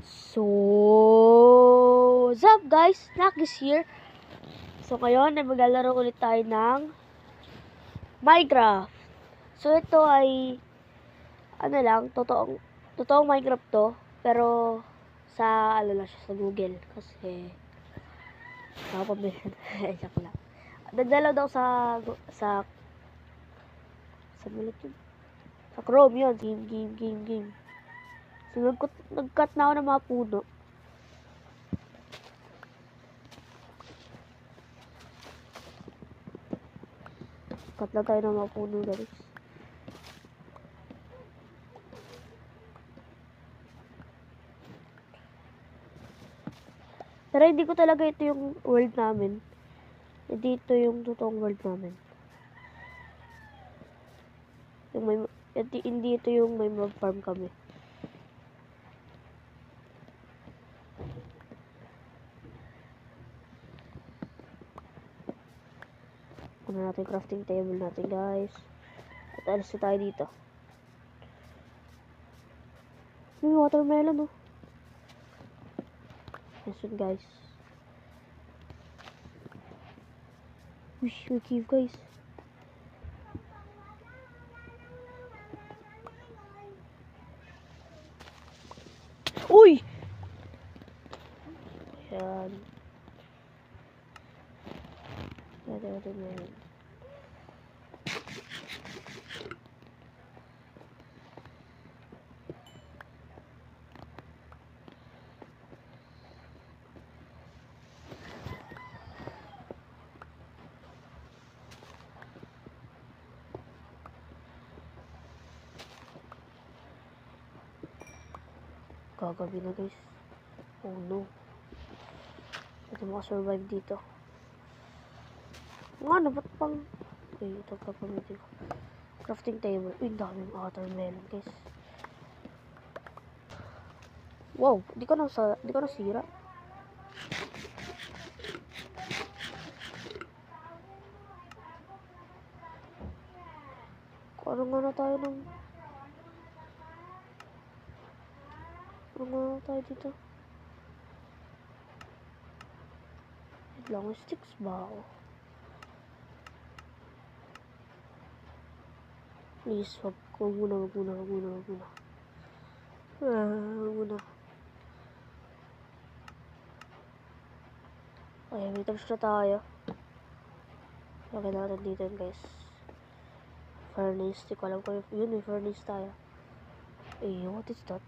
So, what's up guys? Snack is here. So, ngayon ay maglalaro ulit tayo ng Minecraft. So, ito ay totoong Minecraft to, pero sa lang siya sa Google kasi nakapabili na. Joke lang. Nagdalaw daw sa mulat yun. Sa Chrome yun. Game. So, nag-cut na ako ng mga puno. Cut lang tayo ng mga puno, guys. Pero hindi ko talaga ito yung world namin. Hindi ito yung totoong world namin. Hindi ito yung may mag-farm kami. Kuna natin crafting table natin, guys. At alis na tayo dito. May watermelon, oh. Yes, yun, guys. Wish, we cave, guys. Uy! Yan. Watermelon. Gagabi na, guys. Oh no. Ito makasurvive dito. Ano, ba't pang... Okay, ito gagamitin ko. Crafting table. Uy, daming watermelon, guys. Wow, di ko nasira. Ano nga na tayo ng... Ano nga na tayo dito? Long sticks ba ako? Please, wag muna. Wag muna. Okay, may tapos na tayo. Lagyan natin dito, guys. Furnace. Di ko alam kung yun, may furnace tayo. Eh, what is that?